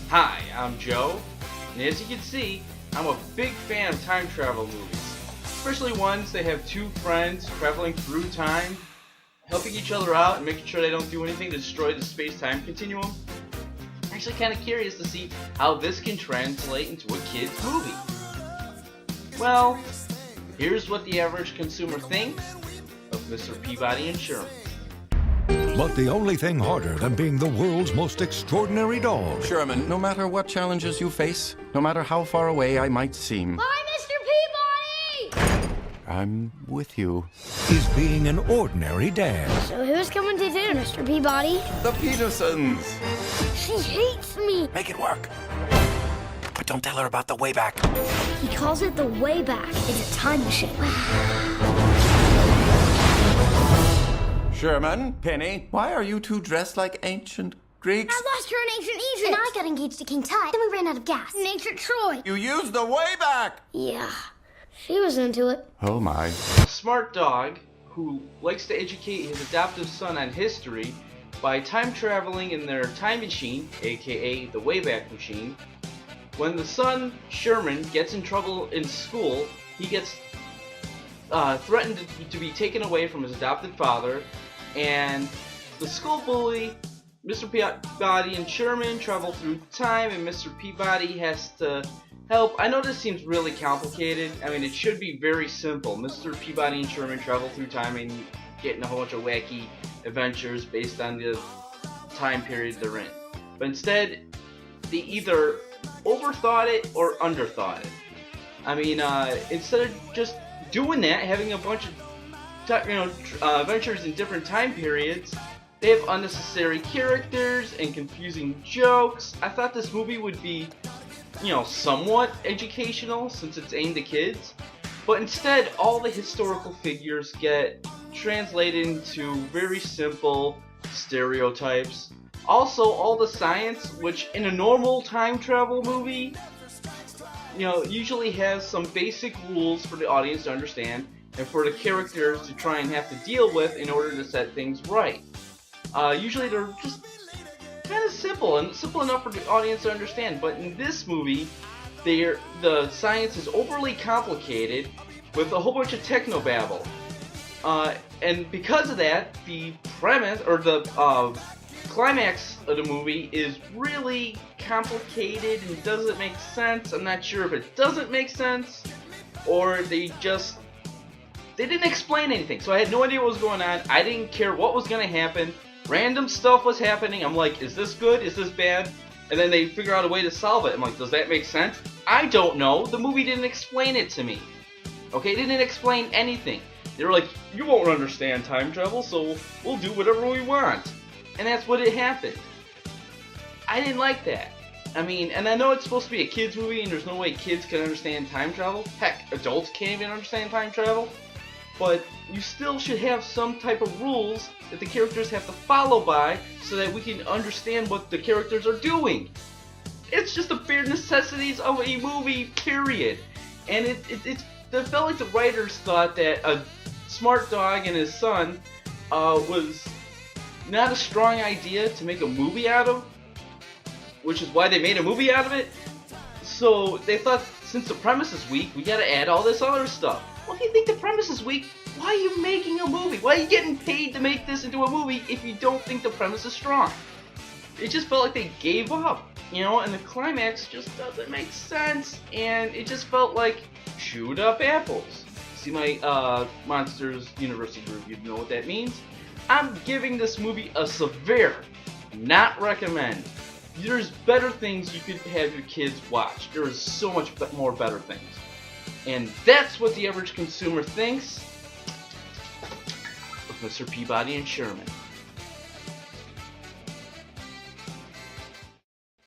Hi, I'm Joe, and as you can see, I'm a big fan of time travel movies, especially ones that have two friends traveling through time, helping each other out and making sure they don't do anything to destroy the space-time continuum. I'm actually kind of curious to see how this can translate into a kid's movie. Well, here's what the average consumer thinks of Mr. Peabody and Sherman. But the only thing harder than being the world's most extraordinary dog Sherman, no matter what challenges you face, no matter how far away I might seem, Bye, Mr. Peabody! I'm with you. is being an ordinary dad. So who's coming to dinner, Mr. Peabody? The Petersons! She hates me. Make it work. But don't tell her about the way back. He calls it the way back. It's a time machine. Sherman, Penny, why are you two dressed like ancient Greeks? I lost her in ancient Egypt. And I got engaged to King Tut. Then we ran out of gas. In ancient Troy. You used the way back! Yeah, she was into it. Oh my. A smart dog who likes to educate his adoptive son on history by time traveling in their time machine, aka the Wayback Machine. When the son, Sherman, gets in trouble in school, he gets threatened to be taken away from his adopted father, and the school bully, Mr. Peabody and Sherman, travel through time, and Mr. Peabody has to help. I know this seems really complicated. I mean, it should be very simple. Mr. Peabody and Sherman travel through time and get in a whole bunch of wacky adventures based on the time period they're in. But instead, they either overthought it or underthought it. I mean, instead of just doing that, having a bunch of adventures in different time periods, they have unnecessary characters and confusing jokes. I thought this movie would be, somewhat educational since it's aimed at kids, but instead all the historical figures get translated into very simple stereotypes. Also, all the science, which in a normal time travel movie, usually has some basic rules for the audience to understand and for the characters to try and have to deal with in order to set things right. Usually they're just kind of simple enough for the audience to understand, but in this movie, the science is overly complicated with a whole bunch of technobabble. And because of that, the premise, or the climax of the movie is really complicated and doesn't make sense. I'm not sure if it doesn't make sense, or they didn't explain anything, so I had no idea what was going on. I didn't care what was going to happen. Random stuff was happening. I'm like, is this good? Is this bad? And then they figure out a way to solve it. I'm like, does that make sense? I don't know. The movie didn't explain it to me. Okay, it didn't explain anything. They were like, you won't understand time travel, so we'll do whatever we want. And that's what it happened. I didn't like that. I mean, and I know it's supposed to be a kids movie and there's no way kids can understand time travel. Heck, adults can't even understand time travel. But you still should have some type of rules that the characters have to follow by so that we can understand what the characters are doing. It's just the bare necessities of a movie, period. And it felt like the writers thought that a smart dog and his son was not a strong idea to make a movie out of, which is why they made a movie out of it. So they thought, since the premise is weak, we gotta add all this other stuff. Well, if you think the premise is weak, why are you making a movie? Why are you getting paid to make this into a movie if you don't think the premise is strong? It just felt like they gave up, and the climax just doesn't make sense, and it just felt like chewed up apples. See my Monsters University review, you know what that means? I'm giving this movie a severe not recommend. There's better things you could have your kids watch. There is so much more better things. And that's what the average consumer thinks of Mr. Peabody and Sherman.